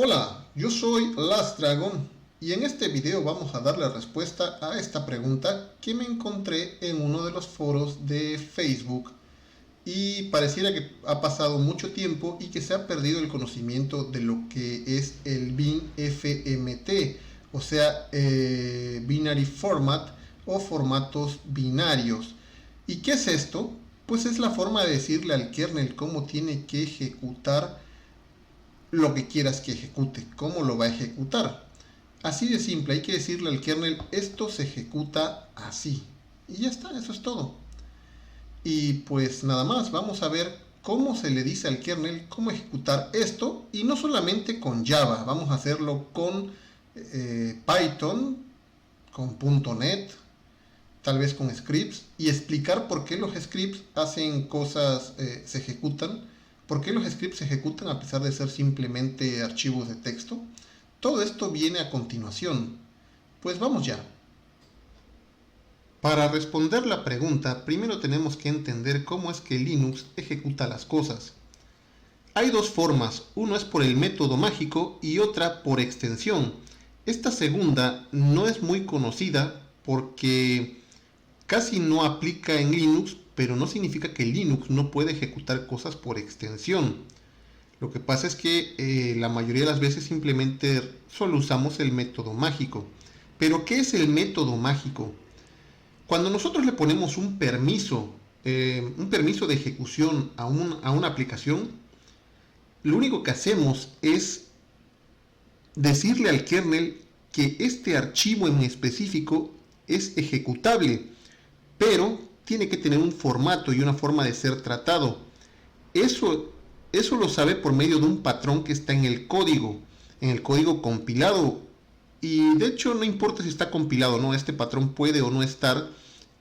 Hola, yo soy Last Dragon y en este video vamos a dar la respuesta a esta pregunta que me encontré en uno de los foros de Facebook y pareciera que ha pasado mucho tiempo y que se ha perdido el conocimiento de lo que es el bin FMT, o sea, Binary Format o formatos binarios. ¿Y qué es esto? Pues es la forma de decirle al kernel cómo tiene que ejecutar lo que quieras que ejecute, cómo lo va a ejecutar. Así de simple, hay que decirle al kernel, esto se ejecuta así. Y ya está, eso es todo. Y pues nada más, vamos a ver cómo se le dice al kernel cómo ejecutar esto. Y no solamente con Java, vamos a hacerlo con Python, con .NET, tal vez con scripts. Y explicar por qué los scripts hacen cosas, se ejecutan. ¿Por qué los scripts se ejecutan a pesar de ser simplemente archivos de texto? Todo esto viene a continuación. Pues vamos ya. Para responder la pregunta, primero tenemos que entender cómo es que Linux ejecuta las cosas. Hay dos formas, uno es por el método mágico y otra por extensión. Esta segunda no es muy conocida porque casi no aplica en Linux, pero no significa que Linux no puede ejecutar cosas por extensión. Lo que pasa es que la mayoría de las veces simplemente solo usamos el método mágico. ¿Pero qué es el método mágico? Cuando nosotros le ponemos un permiso de ejecución a una aplicación, lo único que hacemos es decirle al kernel que este archivo en específico es ejecutable, pero tiene que tener un formato y una forma de ser tratado. Eso lo sabe por medio de un patrón que está en el código compilado. Y de hecho no importa si está compilado o no, este patrón puede o no estar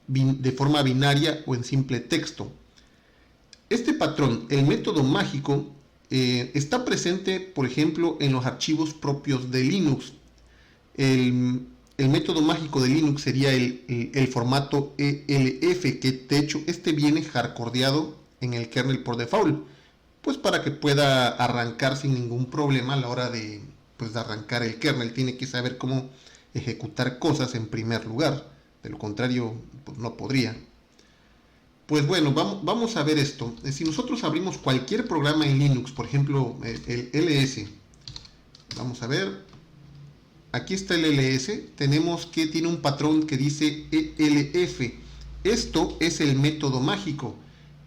de forma binaria o en simple texto. Este patrón, el método mágico, está presente, por ejemplo, en los archivos propios de Linux. El método mágico de Linux sería el formato ELF, que de hecho este viene hardcodeado en el kernel por default, pues para que pueda arrancar sin ningún problema a la hora de arrancar el kernel. Tiene que saber cómo ejecutar cosas en primer lugar, de lo contrario pues no podría. Pues bueno, vamos a ver esto. Si nosotros abrimos cualquier programa en Linux, por ejemplo el ls, vamos a ver. Aquí está el ls, tenemos que tiene un patrón que dice elf. Esto es el método mágico.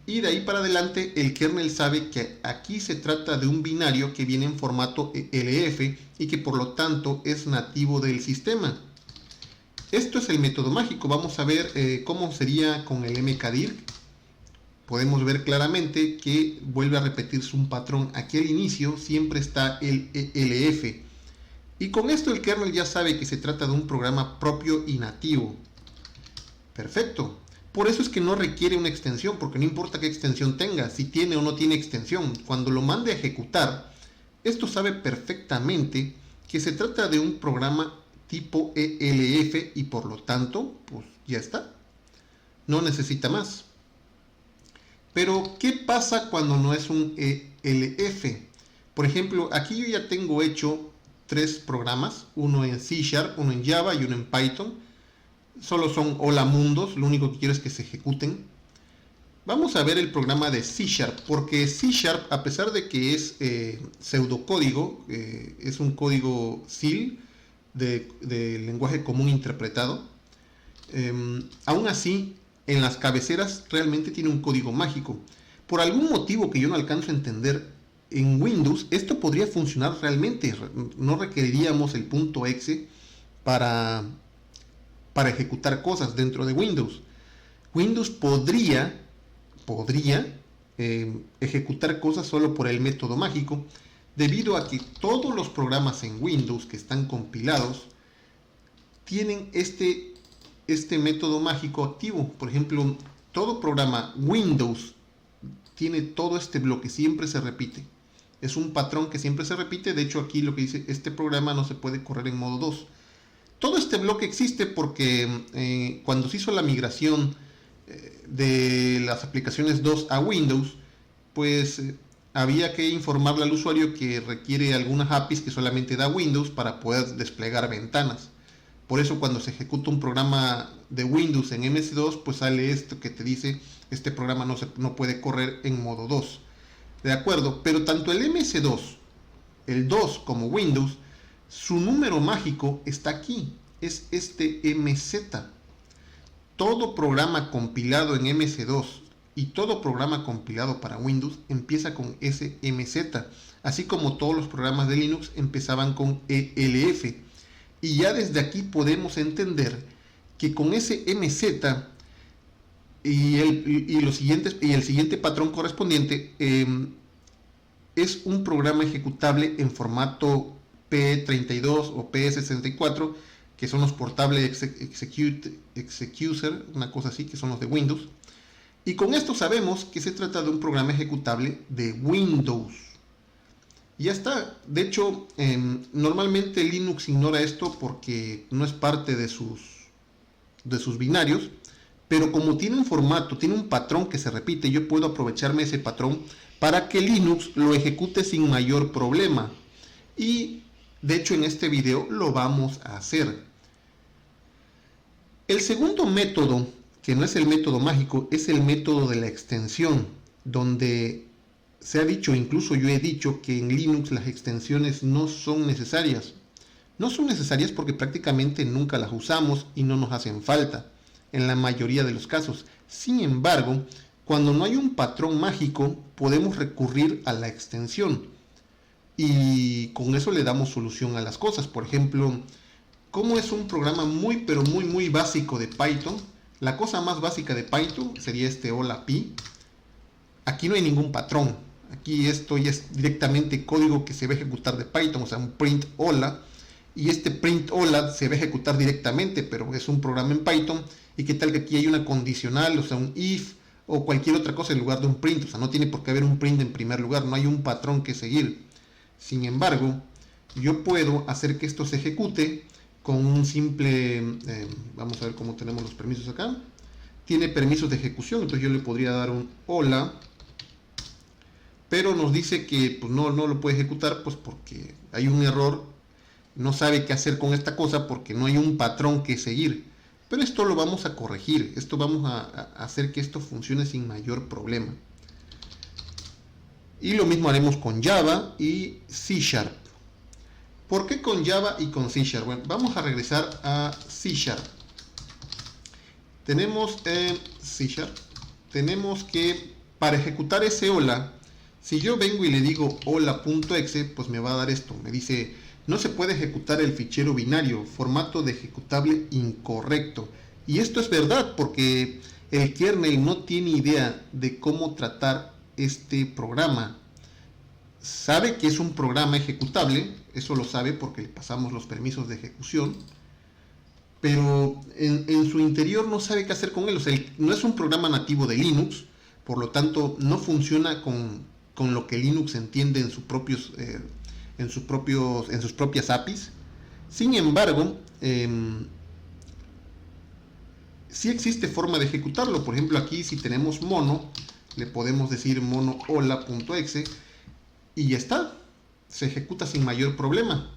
Y de ahí para adelante el kernel sabe que aquí se trata de un binario que viene en formato elf y que por lo tanto es nativo del sistema. Esto es el método mágico. Vamos a ver cómo sería con el mkdir. Podemos ver claramente que vuelve a repetirse un patrón. Aquí al inicio siempre está el elf. Y con esto el kernel ya sabe que se trata de un programa propio y nativo. Perfecto. Por eso es que no requiere una extensión, porque no importa qué extensión tenga, si tiene o no tiene extensión. Cuando lo mande a ejecutar, esto sabe perfectamente que se trata de un programa tipo ELF y por lo tanto, pues ya está. No necesita más. Pero, ¿qué pasa cuando no es un ELF? Por ejemplo, aquí yo ya tengo hecho 3 programas, uno en C#, uno en Java y uno en Python. Solo son hola mundos, lo único que quiero es que se ejecuten. Vamos a ver el programa de C#, porque C#, a pesar de que es pseudocódigo, es un código CIL de lenguaje común interpretado, aún así en las cabeceras realmente tiene un código mágico. Por algún motivo que yo no alcanzo a entender, en Windows esto podría funcionar realmente. No requeriríamos el .exe para ejecutar cosas dentro de Windows. Windows podría ejecutar cosas solo por el método mágico, debido a que todos los programas en Windows que están compilados tienen este método mágico activo. Por ejemplo, todo programa Windows tiene todo este bloque, siempre se repite. Es un patrón que siempre se repite. De hecho, aquí lo que dice, este programa no se puede correr en modo 2. Todo este bloque existe porque cuando se hizo la migración de las aplicaciones DOS a Windows, pues había que informarle al usuario que requiere algunas APIs que solamente da Windows para poder desplegar ventanas. Por eso cuando se ejecuta un programa de Windows en MS2, pues sale esto que te dice, este programa no puede correr en modo 2. De acuerdo, pero tanto el MS2, el 2 como Windows, su número mágico está aquí, es este MZ. Todo programa compilado en MS2 y todo programa compilado para Windows empieza con ese MZ, así como todos los programas de Linux empezaban con ELF. Y ya desde aquí podemos entender que con ese MZ y el siguiente patrón correspondiente es un programa ejecutable en formato P32 o P64, que son los Portable Executor, una cosa así, que son los de Windows. Y con esto sabemos que se trata de un programa ejecutable de Windows. Y ya está. De hecho, normalmente Linux ignora esto porque no es parte de sus binarios, pero como tiene un formato, tiene un patrón que se repite, yo puedo aprovecharme de ese patrón para que Linux lo ejecute sin mayor problema. Y de hecho en este video lo vamos a hacer. El segundo método, que no es el método mágico, es el método de la extensión, donde se ha dicho, incluso yo he dicho, que en Linux las extensiones no son necesarias. No son necesarias porque prácticamente nunca las usamos y no nos hacen falta, en la mayoría de los casos. Sin embargo, cuando no hay un patrón mágico, podemos recurrir a la extensión. Y con eso le damos solución a las cosas. Por ejemplo, como es un programa muy básico de Python, la cosa más básica de Python sería este hola pi. Aquí no hay ningún patrón. Aquí esto ya es directamente código que se va a ejecutar de Python, o sea, un print hola. Y este print hola se va a ejecutar directamente, pero es un programa en Python. Y qué tal que aquí hay una condicional, o sea, un if o cualquier otra cosa en lugar de un print. O sea, no tiene por qué haber un print en primer lugar, no hay un patrón que seguir. Sin embargo, yo puedo hacer que esto se ejecute con un simple, vamos a ver cómo tenemos los permisos acá. Tiene permisos de ejecución, entonces yo le podría dar un hola, pero nos dice que pues, no lo puede ejecutar pues porque hay un error, no sabe qué hacer con esta cosa porque no hay un patrón que seguir. Pero esto lo vamos a corregir, esto vamos a hacer que esto funcione sin mayor problema. Y lo mismo haremos con Java y C#. ¿Por qué con Java y con C#? Bueno, vamos a regresar a C#. Tenemos C#. Tenemos que para ejecutar ese hola, si yo vengo y le digo hola.exe, pues me va a dar esto. Me dice, no se puede ejecutar el fichero binario, formato de ejecutable incorrecto. Y esto es verdad porque el kernel no tiene idea de cómo tratar este programa. Sabe que es un programa ejecutable, eso lo sabe porque le pasamos los permisos de ejecución, pero en su interior no sabe qué hacer con él. O sea, no es un programa nativo de Linux, por lo tanto no funciona con lo que Linux entiende en sus propias APIs. Sin embargo, sí existe forma de ejecutarlo. Por ejemplo, aquí si tenemos mono, le podemos decir mono hola.exe y ya está, se ejecuta sin mayor problema.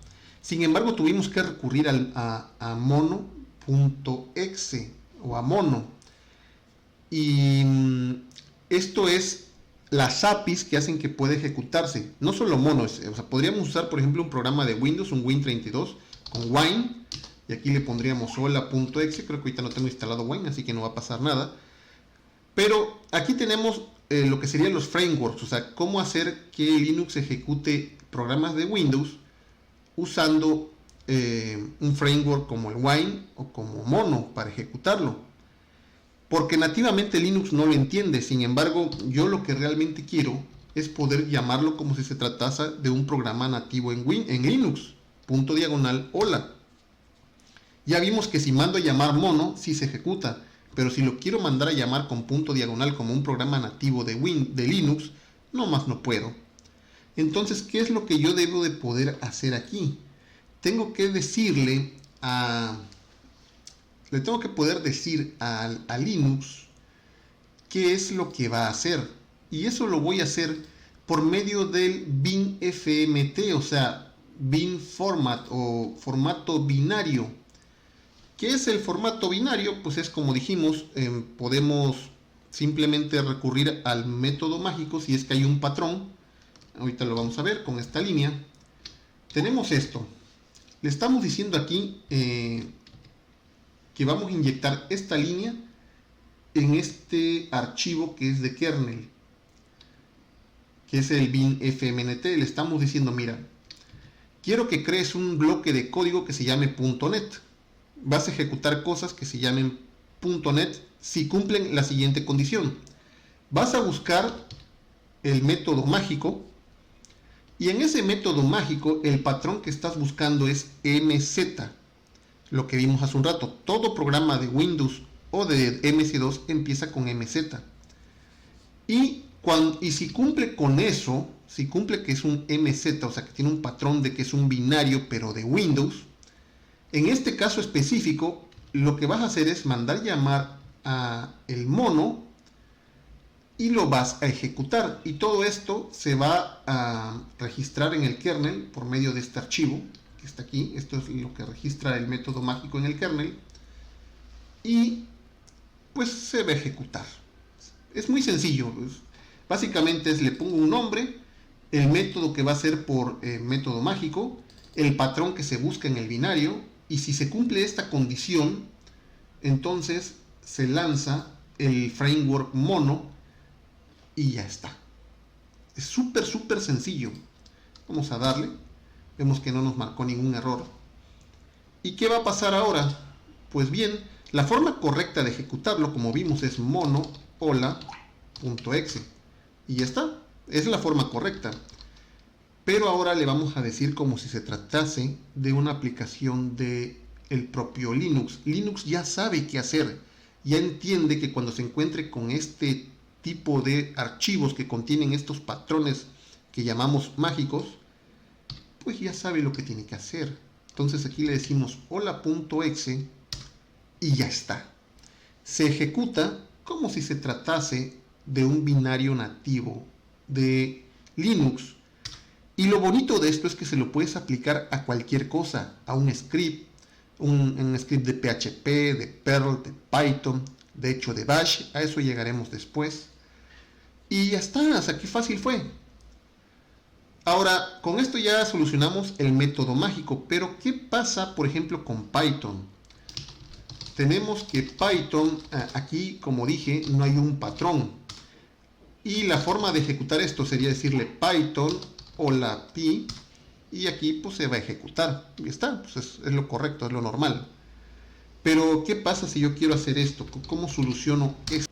Sin embargo, tuvimos que recurrir a mono.exe o a mono. Y esto es las APIs que hacen que pueda ejecutarse. No solo mono, o sea, podríamos usar, por ejemplo, un programa de Windows, un Win32, con Wine. Y aquí le pondríamos hola.exe. Creo que ahorita no tengo instalado Wine, así que no va a pasar nada. Pero aquí tenemos lo que serían los frameworks, o sea, cómo hacer que Linux ejecute programas de Windows usando un framework como el Wine o como Mono para ejecutarlo. Porque nativamente Linux no lo entiende, sin embargo, yo lo que realmente quiero es poder llamarlo como si se tratase de un programa nativo en Linux, /hola. Ya vimos que si mando a llamar mono, sí se ejecuta, pero si lo quiero mandar a llamar con /, como un programa nativo de Linux, nomás no puedo. Entonces, ¿qué es lo que yo debo de poder hacer aquí? Tengo que decirle le tengo que poder decir a Linux qué es lo que va a hacer. Y eso lo voy a hacer por medio del bin FMT, o sea, bin format o formato binario. ¿Qué es el formato binario? Pues es como dijimos, podemos simplemente recurrir al método mágico si es que hay un patrón. Ahorita lo vamos a ver con esta línea. Tenemos esto. Le estamos diciendo aquí que vamos a inyectar esta línea en este archivo que es de kernel, que es el bin fmnt. Le estamos diciendo, mira, quiero que crees un bloque de código que se llame .net. Vas a ejecutar cosas que se llamen .net si cumplen la siguiente condición. Vas a buscar el método mágico, y en ese método mágico el patrón que estás buscando es mz, lo que vimos hace un rato. Todo programa de Windows o de MC2 empieza con mz. Y si cumple con eso, si cumple que es un mz, o sea que tiene un patrón de que es un binario pero de Windows, en este caso específico lo que vas a hacer es mandar llamar a el mono y lo vas a ejecutar, y todo esto se va a registrar en el kernel por medio de este archivo que está aquí. Esto es lo que registra el método mágico en el kernel, y pues se va a ejecutar. Es muy sencillo, básicamente le pongo un nombre, el método que va a ser por método mágico, el patrón que se busca en el binario, y si se cumple esta condición, entonces se lanza el framework mono y ya está. Es súper sencillo. Vamos a darle. Vemos que no nos marcó ningún error. ¿Y qué va a pasar ahora? Pues bien, la forma correcta de ejecutarlo, como vimos, es mono hola.exe. Y ya está. Es la forma correcta. Pero ahora le vamos a decir como si se tratase de una aplicación de el propio Linux. Linux ya sabe qué hacer. Ya entiende que cuando se encuentre con este tipo de archivos que contienen estos patrones que llamamos mágicos, pues ya sabe lo que tiene que hacer. Entonces aquí le decimos hola.exe y ya está. Se ejecuta como si se tratase de un binario nativo de Linux. Y lo bonito de esto es que se lo puedes aplicar a cualquier cosa, a un script, un script de PHP, de Perl, de Python, de hecho de Bash, a eso llegaremos después. Y ya está, o sea, qué fácil fue. Ahora, con esto ya solucionamos el método mágico, pero ¿qué pasa, por ejemplo, con Python? Tenemos que Python, aquí, como dije, no hay un patrón. Y la forma de ejecutar esto sería decirle Python hola pi, y aquí pues se va a ejecutar. Y está, pues es lo correcto, es lo normal. Pero, ¿qué pasa si yo quiero hacer esto? ¿Cómo soluciono esto?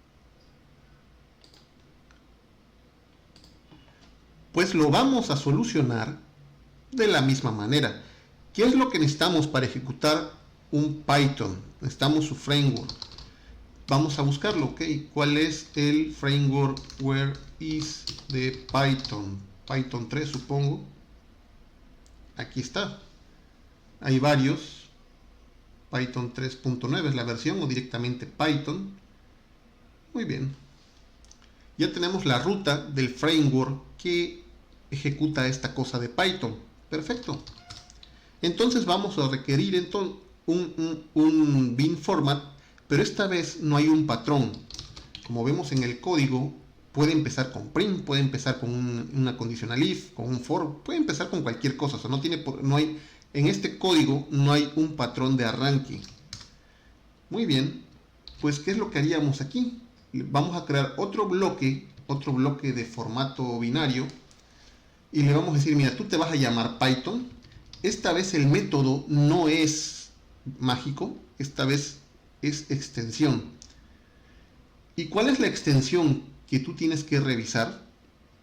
Pues lo vamos a solucionar de la misma manera. ¿Qué es lo que necesitamos para ejecutar un Python? Necesitamos su framework. Vamos a buscarlo, ¿ok? ¿Cuál es el framework? Where is de Python? Python 3, supongo. Aquí está. Hay varios. Python 3.9 es la versión, o directamente Python. Muy bien. Ya tenemos la ruta del framework que ejecuta esta cosa de Python. Perfecto. Entonces vamos a requerir un bin format, pero esta vez no hay un patrón. Como vemos en el código, puede empezar con print, puede empezar con una conditional if, con un for, puede empezar con cualquier cosa. O sea, en este código no hay un patrón de arranque. Muy bien, pues ¿qué es lo que haríamos aquí? Vamos a crear otro bloque de formato binario, y le vamos a decir, mira, tú te vas a llamar Python. Esta vez el método no es mágico, esta vez es extensión. ¿Y cuál es la extensión que tú tienes que revisar?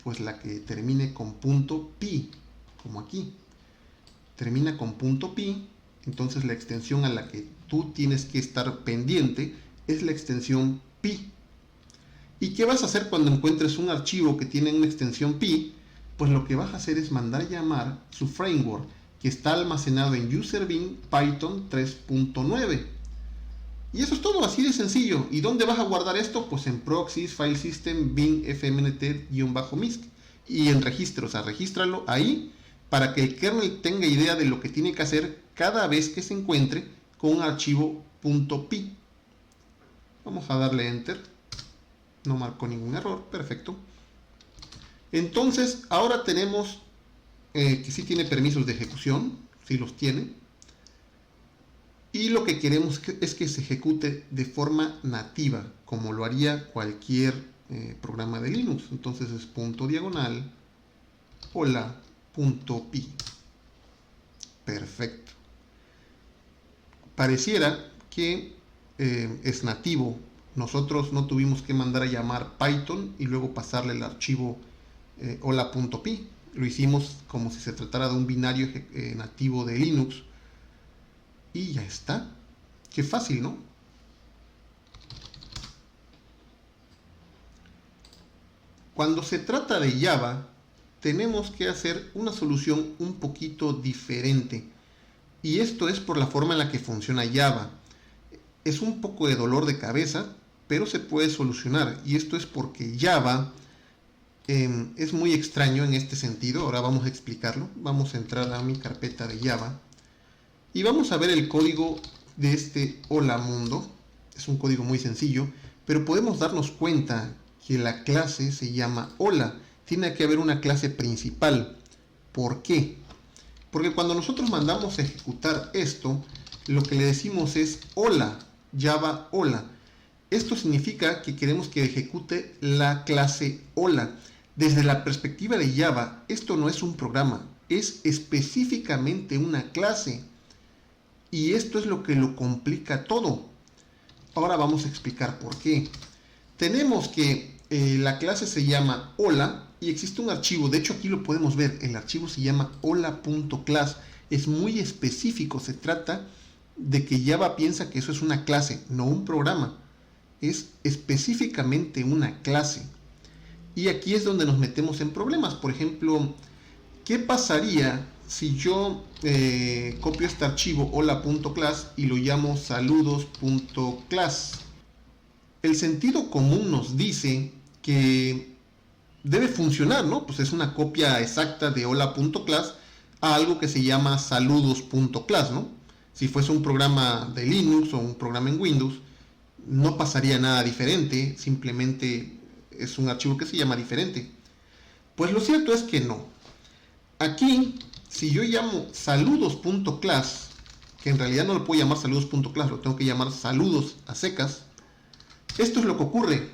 Pues la que termine con .pi, como aquí. Termina con .pi, entonces la extensión a la que tú tienes que estar pendiente es la extensión pi. ¿Y qué vas a hacer cuando encuentres un archivo que tiene una extensión pi? Pues lo que vas a hacer es mandar llamar su framework, que está almacenado en userbin Python 3.9. Y eso es todo, así de sencillo. ¿Y dónde vas a guardar esto? Pues en proxies, file system, bin fmnt-misc. y en registro, o sea, regístralo ahí para que el kernel tenga idea de lo que tiene que hacer cada vez que se encuentre con un archivo .py. Vamos a darle enter. No marcó ningún error, perfecto. Entonces, ahora tenemos que sí tiene permisos de ejecución, sí los tiene. Y lo que queremos es que se ejecute de forma nativa, como lo haría cualquier programa de Linux. Entonces es // hola.py. Perfecto. Pareciera que es nativo. Nosotros no tuvimos que mandar a llamar Python y luego pasarle el archivo hola.py. Lo hicimos como si se tratara de un binario nativo de Linux. Y ya está. Qué fácil, ¿no? Cuando se trata de Java, tenemos que hacer una solución un poquito diferente. Y esto es por la forma en la que funciona Java. Es un poco de dolor de cabeza, pero se puede solucionar. Y esto es porque Java es muy extraño en este sentido. Ahora vamos a explicarlo. Vamos a entrar a mi carpeta de Java. Y vamos a ver el código de este hola mundo. Es un código muy sencillo, pero podemos darnos cuenta que la clase se llama hola. Tiene que haber una clase principal. ¿Por qué? Porque cuando nosotros mandamos a ejecutar esto, lo que le decimos es hola, Java hola. Esto significa que queremos que ejecute la clase hola. Desde la perspectiva de Java, esto no es un programa, es específicamente una clase. Y esto es lo que lo complica todo. Ahora vamos a explicar por qué. Tenemos que la clase se llama hola y existe un archivo. De hecho, aquí lo podemos ver. El archivo se llama hola.class. Es muy específico. Se trata de que Java piensa que eso es una clase, no un programa. Es específicamente una clase. Y aquí es donde nos metemos en problemas. Por ejemplo, ¿qué pasaría si yo copio este archivo hola.class y lo llamo saludos.class? El sentido común nos dice que debe funcionar, ¿no? Pues es una copia exacta de hola.class a algo que se llama saludos.class, ¿no? Si fuese un programa de Linux o un programa en Windows, no pasaría nada diferente, simplemente es un archivo que se llama diferente. Pues lo cierto es que no. Aquí, si yo llamo saludos.class, que en realidad no lo puedo llamar saludos.class, lo tengo que llamar saludos a secas, esto es lo que ocurre.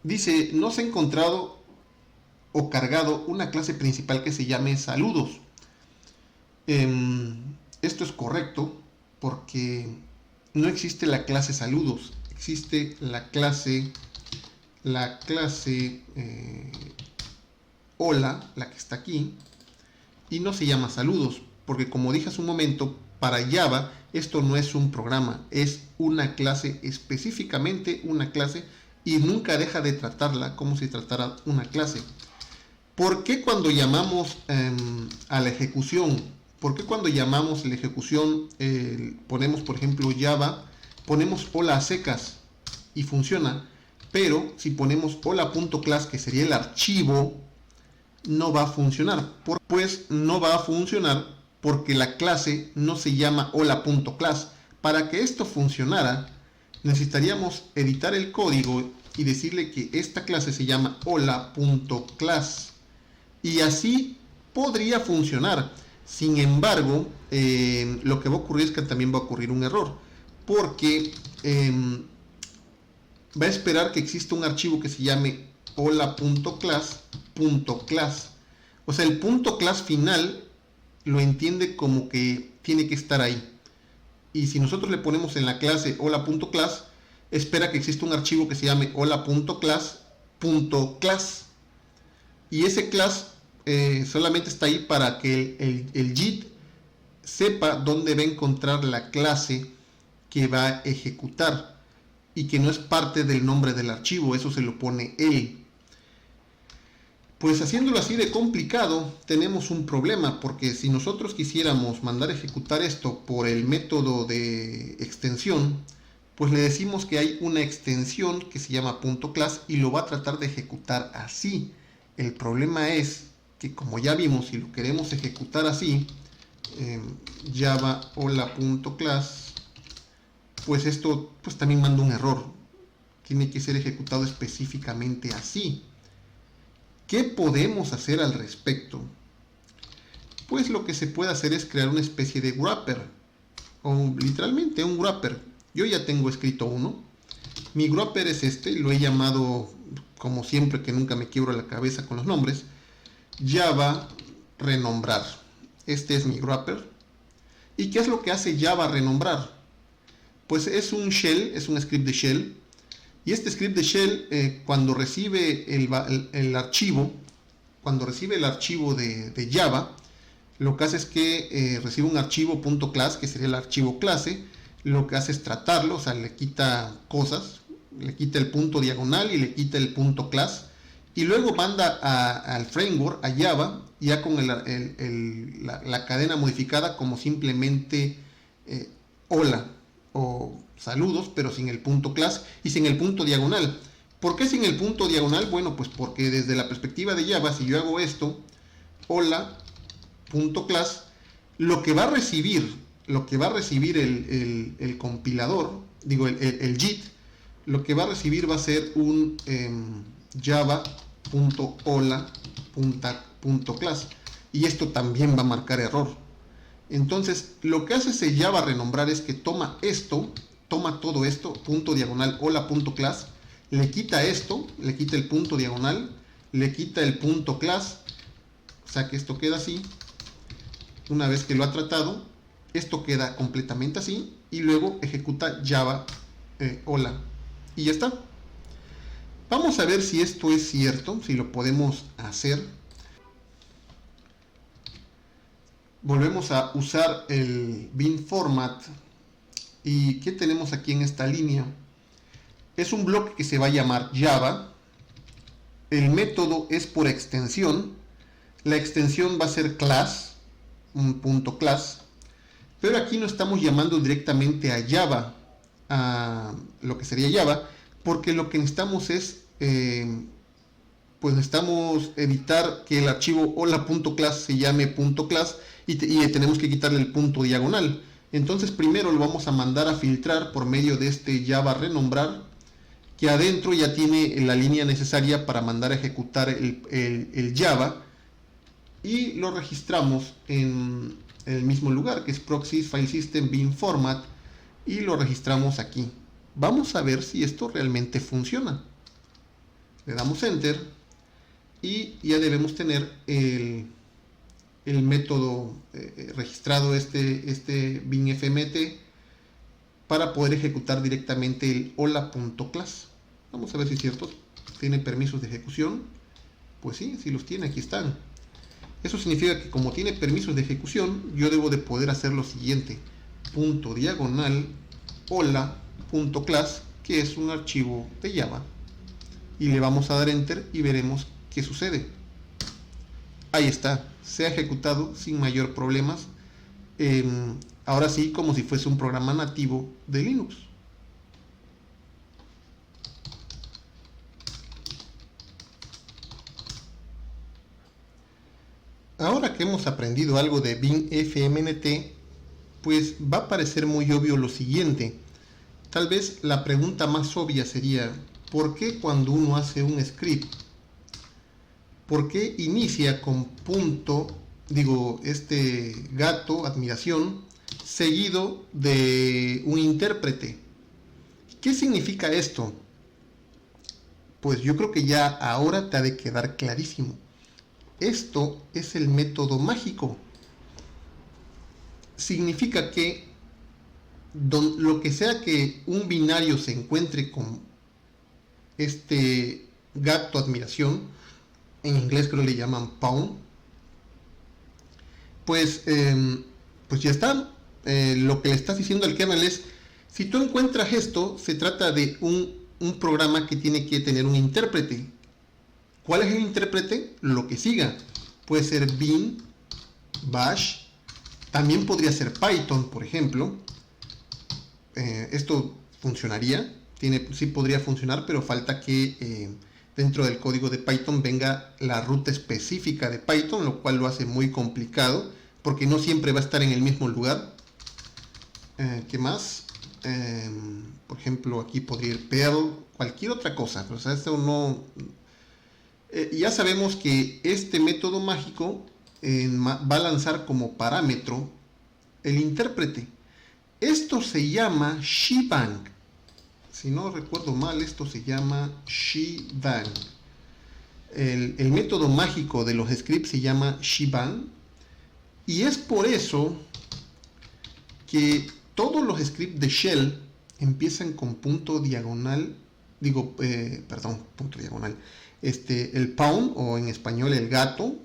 Dice, no se ha encontrado o cargado una clase principal que se llame saludos. Esto es correcto porque no existe la clase saludos, existe la clase hola, la que está aquí, y no se llama saludos, porque como dije hace un momento, para Java esto no es un programa, es una clase, específicamente una clase, y nunca deja de tratarla como si tratara una clase. ¿Por qué cuando llamamos a la ejecución? ¿Por qué cuando llamamos la ejecución ponemos, por ejemplo, Java, ponemos hola a secas y funciona? Pero si ponemos hola.class, que sería el archivo, no va a funcionar. Pues no va a funcionar porque la clase no se llama hola.class. Para que esto funcionara, necesitaríamos editar el código y decirle que esta clase se llama hola.class. Y así podría funcionar. Sin embargo, lo que va a ocurrir es que también va a ocurrir un error. Porque va a esperar que exista un archivo que se llame hola.class. O sea, el .class final lo entiende como que tiene que estar ahí. Y si nosotros le ponemos en la clase hola.class, espera que exista un archivo que se llame hola.class. Y ese class solamente está ahí para que el JIT sepa dónde va a encontrar la clase que va a ejecutar y que no es parte del nombre del archivo, eso se lo pone él. Pues haciéndolo así de complicado tenemos un problema, porque si nosotros quisiéramos mandar a ejecutar esto por el método de extensión, pues le decimos que hay una extensión que se llama .class y lo va a tratar de ejecutar así. El problema es que, como ya vimos, si lo queremos ejecutar así, Java hola.class, pues esto pues también manda un error. Tiene que ser ejecutado específicamente así. ¿Qué podemos hacer al respecto? Pues lo que se puede hacer es crear una especie de wrapper, o literalmente un wrapper. Yo ya tengo escrito uno. Mi wrapper es este, lo he llamado, como siempre que nunca me quiebro la cabeza con los nombres, Java renombrar. Este es mi wrapper. ¿Y qué es lo que hace Java renombrar? Pues es un shell, es un script de shell. Y este script de shell, cuando recibe el archivo, de Java, lo que hace es que recibe un archivo .class, que sería el archivo clase. Lo que hace es tratarlo, o sea, le quita cosas, le quita el punto diagonal y le quita el punto class. Y luego manda al framework, a Java, ya con la cadena modificada como simplemente hola o saludos, pero sin el punto class y sin el punto diagonal. ¿Por qué sin el punto diagonal? Bueno, pues porque desde la perspectiva de Java, si yo hago esto, hola.class, lo que va a recibir el compilador, digo el JIT, lo que va a recibir va a ser un java.hola.class, y esto también va a marcar error. Entonces, lo que hace ese Java renombrar es que toma todo esto, punto diagonal hola.class, le quita esto, le quita el punto diagonal, le quita el punto class, o sea que esto queda así. Una vez que lo ha tratado, esto queda completamente así, y luego ejecuta Java hola, y ya está. Vamos a ver si esto es cierto, si lo podemos hacer. Volvemos a usar el bin format. ¿Y qué tenemos aquí en esta línea? Es un bloque que se va a llamar Java. El método es por extensión. La extensión va a ser class, un punto class. Pero aquí no estamos llamando directamente a Java, a lo que sería Java, porque lo que necesitamos es, pues necesitamos evitar que el archivo hola.class se llame .class y tenemos que quitarle el punto diagonal. Entonces primero lo vamos a mandar a filtrar por medio de este Java renombrar, que adentro ya tiene la línea necesaria para mandar a ejecutar el Java, y lo registramos en el mismo lugar, que es proxy file system bin format, y lo registramos aquí. Vamos a ver si esto realmente funciona. Le damos enter y ya debemos tener el método registrado, este bin fmt, para poder ejecutar directamente el hola.class. Vamos a ver si es cierto. ¿Tiene permisos de ejecución? Pues sí, si los tiene, aquí están. Eso significa que como tiene permisos de ejecución, yo debo de poder hacer lo siguiente: punto diagonal hola.class, que es un archivo de Java, y le vamos a dar enter y veremos qué sucede. Ahí está, se ha ejecutado sin mayor problemas. Ahora sí, como si fuese un programa nativo de Linux. Ahora que hemos aprendido algo de bin fmt, pues va a parecer muy obvio lo siguiente. Tal vez la pregunta más obvia sería: ¿por qué cuando uno hace un script, por qué inicia con gato, admiración, seguido de un intérprete? ¿Qué significa esto? Pues yo creo que ya ahora te ha de quedar clarísimo. Esto es el método mágico. Significa que lo que sea que un binario se encuentre con este gato admiración, en inglés creo que le llaman pound, pues ya está. Lo que le estás diciendo al kernel es: si tú encuentras esto, se trata de un programa que tiene que tener un intérprete. ¿Cuál es el intérprete? Lo que siga. Puede ser bin, bash, también podría ser Python, por ejemplo. Esto funcionaría, sí podría funcionar, pero falta que dentro del código de Python venga la ruta específica de Python, lo cual lo hace muy complicado porque no siempre va a estar en el mismo lugar. ¿Qué más? Por ejemplo, aquí podría ir Perl, cualquier otra cosa, pero o sea, esto no... ya sabemos que este método mágico va a lanzar como parámetro el intérprete. Esto se llama shebang. Si no recuerdo mal, esto se llama shebang. El método mágico de los scripts se llama shebang. Y es por eso que todos los scripts de shell empiezan con punto diagonal. Punto diagonal. El pound, o en español el gato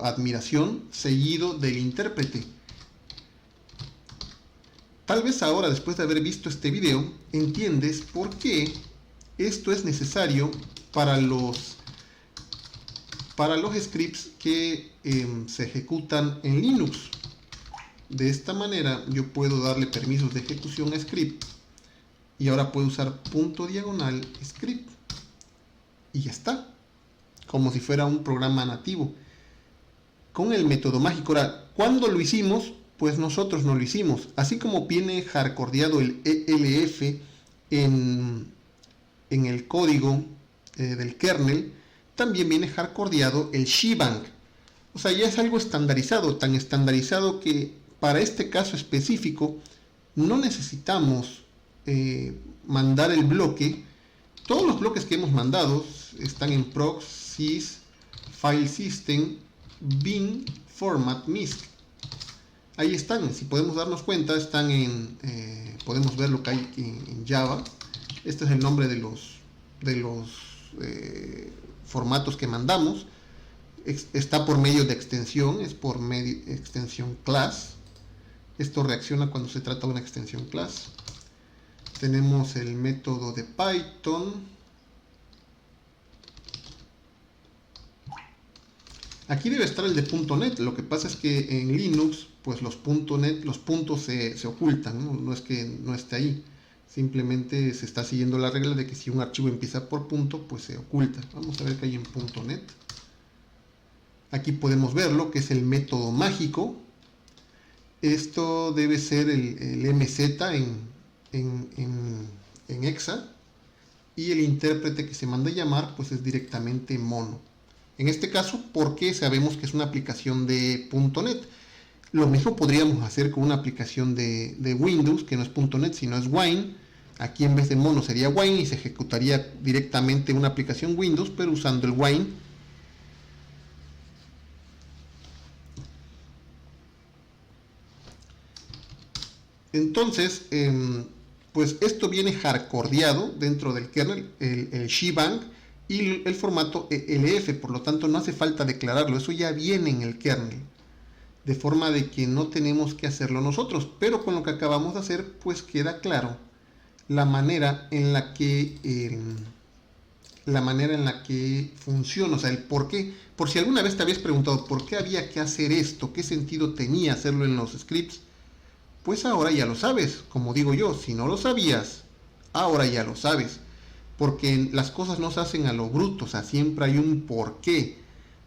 admiración, seguido del intérprete. Tal vez ahora, después de haber visto este video, entiendes por qué esto es necesario para los scripts que se ejecutan en Linux. De esta manera yo puedo darle permisos de ejecución a script y ahora puedo usar punto diagonal script y ya está, como si fuera un programa nativo con el método mágico. Ahora, ¿cuándo lo hicimos? Pues nosotros no lo hicimos. Así como viene hardcodeado el ELF en el código del kernel, también viene hardcodeado el shebang. O sea, ya es algo estandarizado, tan estandarizado que para este caso específico no necesitamos mandar el bloque. Todos los bloques que hemos mandado están en proc, sys, file system, bin, format, misc. Ahí están, si podemos darnos cuenta, están podemos ver lo que hay en Java. Este es el nombre de los formatos que mandamos. Está por medio de extensión, es por medio de extensión class. Esto reacciona cuando se trata de una extensión class. Tenemos el método de Python. Aquí debe estar el de .NET. Lo que pasa es que en Linux, pues los .NET, los puntos se ocultan, ¿no? No es que no esté ahí. Simplemente se está siguiendo la regla de que si un archivo empieza por punto, pues se oculta. Vamos a ver qué hay en .NET. Aquí podemos verlo, que es el método mágico. Esto debe ser el MZ en hexa. Y el intérprete que se manda a llamar, pues es directamente mono. En este caso, porque sabemos que es una aplicación de .NET. Lo mismo podríamos hacer con una aplicación de Windows, que no es .NET, sino es Wine. Aquí en vez de mono sería Wine y se ejecutaría directamente una aplicación Windows, pero usando el Wine. Entonces, pues esto viene hardcodeado dentro del kernel, el shebang, y el formato ELF, por lo tanto no hace falta declararlo, eso ya viene en el kernel, de forma de que no tenemos que hacerlo nosotros, pero con lo que acabamos de hacer, pues queda claro la manera en la que funciona, o sea, el por qué. Por si alguna vez te habías preguntado por qué había que hacer esto, qué sentido tenía hacerlo en los scripts, pues ahora ya lo sabes. Como digo yo, si no lo sabías, ahora ya lo sabes. Porque las cosas no se hacen a lo bruto, o sea, siempre hay un porqué.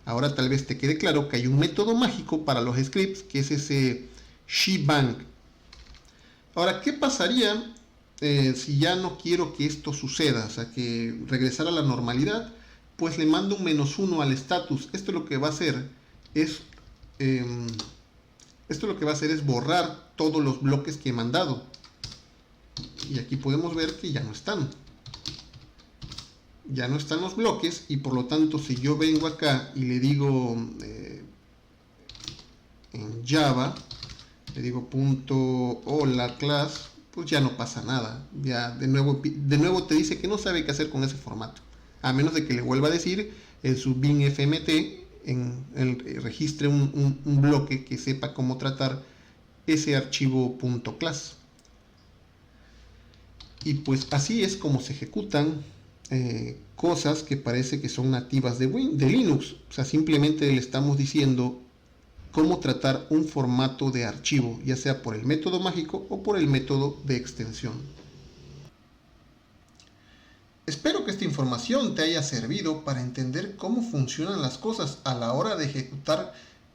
Ahora tal vez te quede claro que hay un método mágico para los scripts, que es ese shebang. Ahora, ¿qué pasaría si ya no quiero que esto suceda? O sea, que regresar a la normalidad, pues le mando un -1 al status. Esto lo que va a hacer es borrar todos los bloques que he mandado. Y aquí podemos ver que ya no están. Ya no están los bloques y por lo tanto si yo vengo acá y le digo en Java, le digo .hola class, pues ya no pasa nada. Ya de nuevo te dice que no sabe qué hacer con ese formato. A menos de que le vuelva a decir en su bin fmt, registre un bloque que sepa cómo tratar ese archivo .class. Y pues así es como se ejecutan cosas que parece que son nativas de Linux. O sea, simplemente le estamos diciendo cómo tratar un formato de archivo, ya sea por el método mágico o por el método de extensión. Espero que esta información te haya servido para entender cómo funcionan las cosas a la hora de ejecutar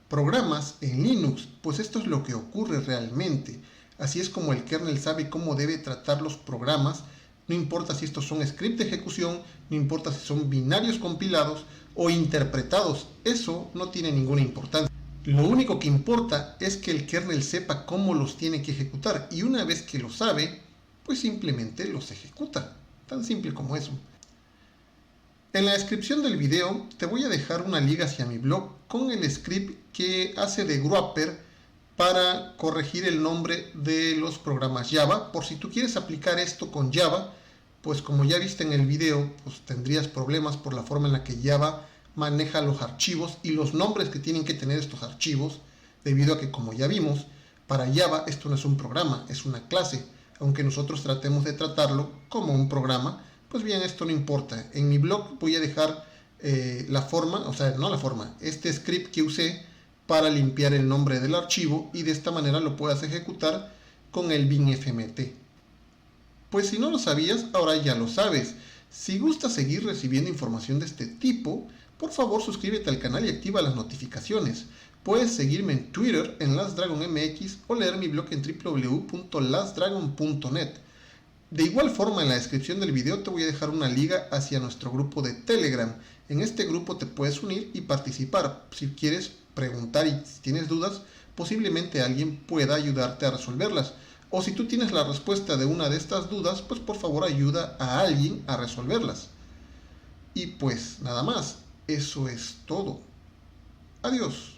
programas en Linux, pues esto es lo que ocurre realmente. Así es como el kernel sabe cómo debe tratar los programas, no importa si estos son scripts de ejecución, no importa si son binarios compilados o interpretados, eso no tiene ninguna importancia. Lo único que importa es que el kernel sepa cómo los tiene que ejecutar y una vez que lo sabe, pues simplemente los ejecuta. Tan simple como eso. En la descripción del video te voy a dejar una liga hacia mi blog con el script que hace de wrapper para corregir el nombre de los programas Java. Por si tú quieres aplicar esto con Java, pues como ya viste en el video, pues tendrías problemas por la forma en la que Java maneja los archivos y los nombres que tienen que tener estos archivos, debido a que, como ya vimos, para Java esto no es un programa, es una clase. Aunque nosotros tratemos de tratarlo como un programa, pues bien, esto no importa. En mi blog voy a dejar este script que usé para limpiar el nombre del archivo y de esta manera lo puedas ejecutar con el binfmt. Pues si no lo sabías, ahora ya lo sabes. Si gustas seguir recibiendo información de este tipo, por favor suscríbete al canal y activa las notificaciones. Puedes seguirme en Twitter en LastDragonMX o leer mi blog en www.lastdragon.net. De igual forma, en la descripción del video te voy a dejar una liga hacia nuestro grupo de Telegram. En este grupo te puedes unir y participar. Si quieres preguntar y si tienes dudas, posiblemente alguien pueda ayudarte a resolverlas. O si tú tienes la respuesta de una de estas dudas, pues por favor ayuda a alguien a resolverlas. Y pues nada más, eso es todo. Adiós.